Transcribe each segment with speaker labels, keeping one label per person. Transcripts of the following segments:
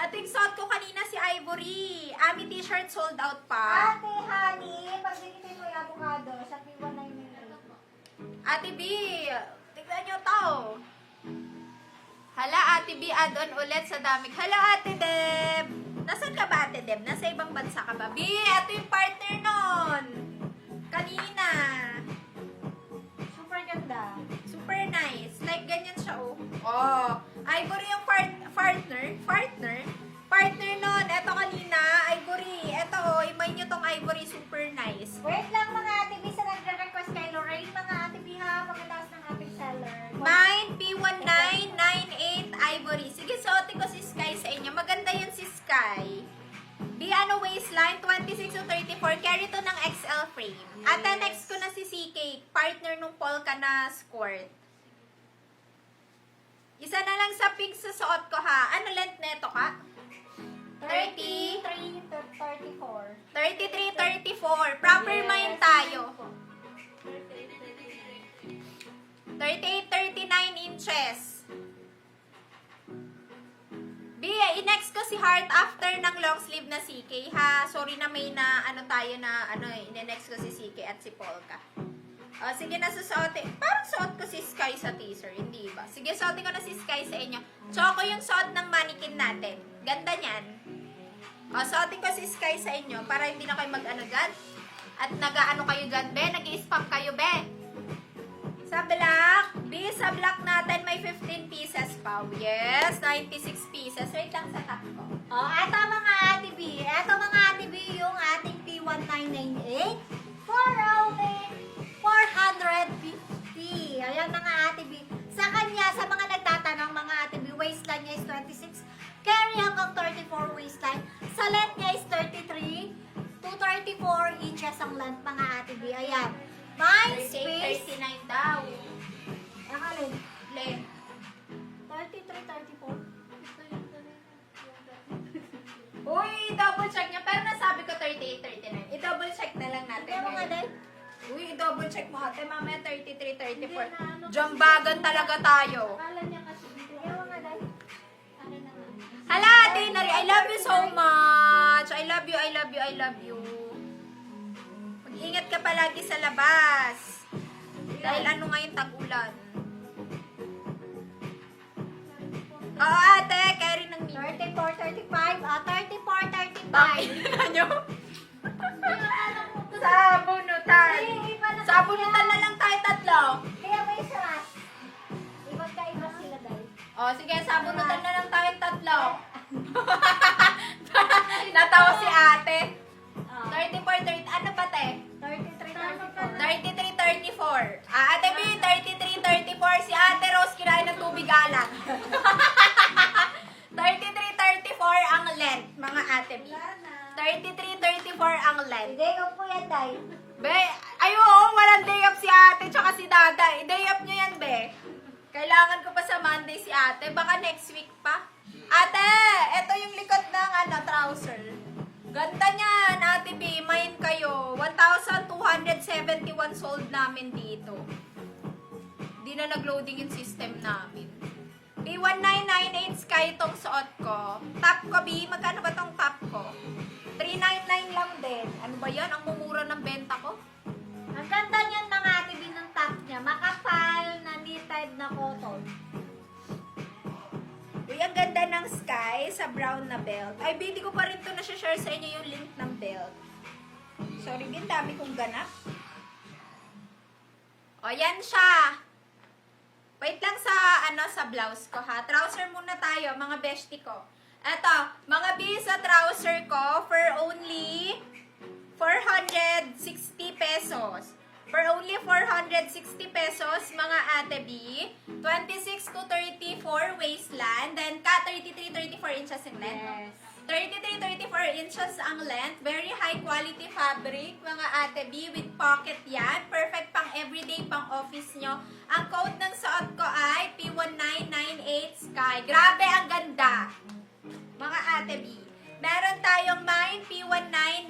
Speaker 1: Ating suot ko kanina si Ivory. Ami t-shirt sold out pa.
Speaker 2: Ate, honey, pagbigyan mo yung avocado sa P1998.
Speaker 1: Ate B, tignan nyo to. Hala, Ate B, add-on ulit sa damig. Hala, Ate Deb. Nasaan ka ba, Ate Deb? Nasa ibang bansa ka ba? B, ito yung partner nun. Kanina.
Speaker 2: Super ganda.
Speaker 1: Super nice. Like, ganyan siya, oh. Oh, Ivory yung partner nun. Eto kanina, Ivory. Eto, oh, imay nyo tong Ivory. Super nice.
Speaker 2: Wait lang mga ate B sa nagre-request kay Lorraine. Mga ate B ha, pagkataas ng ating seller.
Speaker 1: Mine, P1998 Ivory. Sige, suotin ko si Sky sa inyo. Maganda yan si Sky. Ano waistline, 26 to 34. Carry to ng XL frame. At then next ko na si CK. Partner nung polka na skirt. Isa na lang sa pink sa suot ko ha. Ano length neto ka? 30?
Speaker 2: 33 to 34.
Speaker 1: 33, 34. Proper mind tayo. 38, 39 inches. B, i-next ko si Heart after ng long sleeve na CK ha. Sorry na may na ano tayo na i-next ko si CK at si Polka. Sige na susuotin. Parang suot ko si Sky sa teaser, hindi ba? Sige, suotin ko na si Sky sa inyo. Choco yung suot ng mannequin natin. Ganda niyan. Suotin ko si Sky sa inyo para hindi na kayo mag-ano dyan. At nag-ano kayo dyan, be? Nag-i-spam kayo, be? Sa black, B, sa black natin may 15 pieces pa. Yes, 96 pieces. Wait lang sa top ko.
Speaker 2: Eto mga ate B. Eto mga ate B yung ating P1998 for only 450. Ayan mga ate B. Sa kanya, sa mga nagtatanong mga ate B, waistline niya is 26. Carry hanggang 34 waistline. Sa length niya is 33 to 34 inches ang length mga ate B. Ayan. My space.
Speaker 1: 39 daw.
Speaker 2: Ang alin?
Speaker 1: Len.
Speaker 2: 33, 34.
Speaker 1: Uy, double check niya. Pero nasabi ko 38, 39. I-double check na lang natin.
Speaker 2: Kaya mga day?
Speaker 1: Uy, i-double check mo ate. Mamaya 33, 34. Jambagan talaga tayo.
Speaker 2: Akala niya kasi dito. Kaya mga day?
Speaker 1: Hala, ate Nari. I love you so much. I love you, I love you, I love you. Mag-ingat ka palagi sa labas. Dahil ano ngayon tag-ulan. Oo, ate. Carry ng mini.
Speaker 2: 34, 35. 34, 35.
Speaker 1: Ano? Sabunutan. Sabunutan na lang tayo tatlo.
Speaker 2: Kaya may saras. Ibang-kaiba sila dahil.
Speaker 1: Sige, sabunutan na lang tayo tatlo. Natawa si ate. 34, 30, ano ba te?
Speaker 2: 33, 34.
Speaker 1: 33, 34. Ate B, 33, 34. Si ate Rose kinain ng tubig alat. 33, 34 ang length, mga ate B. 33, 34 ang length.
Speaker 2: Day off po yan, Day.
Speaker 1: Be, walang day off si ate tsaka si dada. Day off nyo yan, be. Kailangan ko pa sa Monday si ate. Baka next week pa. Ate, eto yung likod ng trouser. Ganda niyan, ate B. Mine kayo. 1,271 sold namin dito. Di na nag-loading yung system namin. B1998 Sky itong suot ko. Top ko, B. Magkano ba tong top ko? 399 lang din. Ano ba yan? Ang mumura ng benta ko?
Speaker 2: Ang ganda niyan mga ate B ng top niya. Makapal na knitted na cotton.
Speaker 1: Uy, ang ganda ng Sky sa brown na belt. Ay, hindi ko pa rin ito na-share sa inyo yung link ng belt. Sorry din, dami kong ganap. O, yan siya. Wait lang sa blouse ko ha. Trouser muna tayo, mga bestie ko. Eto, mga B sa trouser ko for only 460 pesos. For only 460 pesos, mga ate B. 26 to 34 waistline. Then, 33, 34 inches in length.
Speaker 2: Yes.
Speaker 1: 33, 34 inches ang length. Very high quality fabric, mga ate B. With pocket yan. Perfect pang everyday, pang office nyo. Ang code ng suot ko ay P1998 Sky. Grabe, ang ganda. Mga ate B. Meron tayong Mine P1998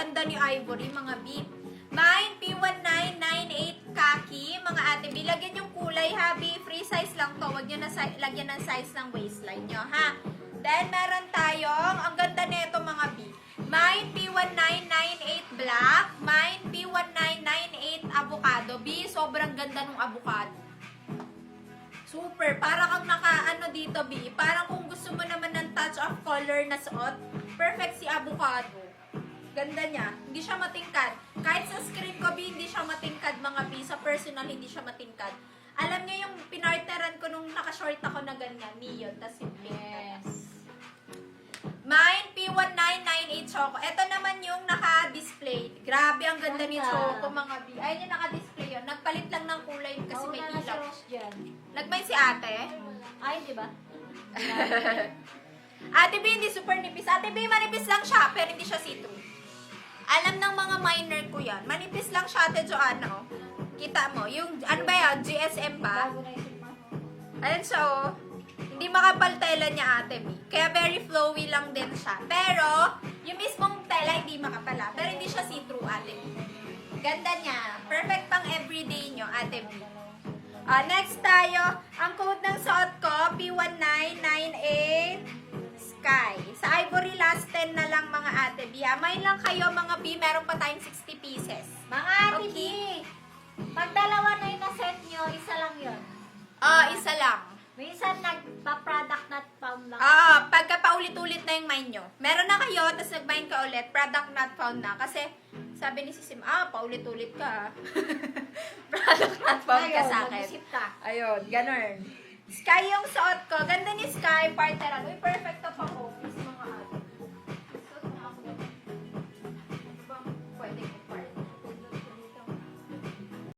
Speaker 1: ganda ni Ivory, mga B. Mine, P1998 khaki, mga ate B. Lagyan yung kulay, ha, B. Free size lang to. Huwag nyo na lagyan ng size ng waistline nyo, ha. Then, meron tayong, ang ganda nito, mga B. Mine, P1998 black. Mine, P1998 avocado. B, sobrang ganda ng avocado. Super. Para kang naka-ano dito, B. Parang kung gusto mo naman ng touch of color na suot, perfect si avocado. Ganda niya. Hindi siya matingkad. Kahit sa screen ko, B, hindi siya matingkad, mga B. Sa personal, hindi siya matingkad. Alam niyo yung pinarteran ko nung naka-short ako na ganyan, neon, tas yung pink.
Speaker 2: Yes.
Speaker 1: Mine, P1998 Choco. Ito naman yung naka-display. Grabe, ang ganda ni
Speaker 2: Ganda.
Speaker 1: Choco, mga B. Ayun yung naka-display yun. Nagpalit lang ng kulay kasi may
Speaker 2: Mauna na si
Speaker 1: ilaw.
Speaker 2: Rose dyan.
Speaker 1: Nagmay si ate.
Speaker 2: Ay, di ba?
Speaker 1: Ate B, hindi super nipis. Ate B, manipis lang siya, pero hindi siya see-through. Alam ng mga minor ko yan. Manipis lang siya, Ate Joanna, oh. Kita mo, yung, ano ba yan, GSM ba?
Speaker 2: Bago na isip mo.
Speaker 1: Ayan siya, oh. Hindi makapal tela niya, Ate B. Kaya very flowy lang din siya. Pero, yung mismong tela, hindi makapala. Pero hindi siya see-through, Ate B. Ganda niya. Perfect pang everyday nyo, Ate B. Next tayo, ang code ng suot ko, P1998 Sky. Sa Ivory, last 10 na lang, mga Ate B. Mine lang kayo, mga B. Meron pa tayong 60 pieces.
Speaker 2: Mga ate B, pag dalawa na yung na-set nyo, isa lang yun.
Speaker 1: Isa lang.
Speaker 2: Minsan nagpa-product not found lang.
Speaker 1: Pagka paulit-ulit na yung mine nyo. Meron na kayo, tapos nag-mine ka ulit, product not found na. Kasi, sabi ni Sisim, paulit-ulit ka. Product not found ka sa akin.
Speaker 2: Mag-isip ka.
Speaker 1: Ayun, ganun. Sky yung suot ko. Ganda ni Sky, partner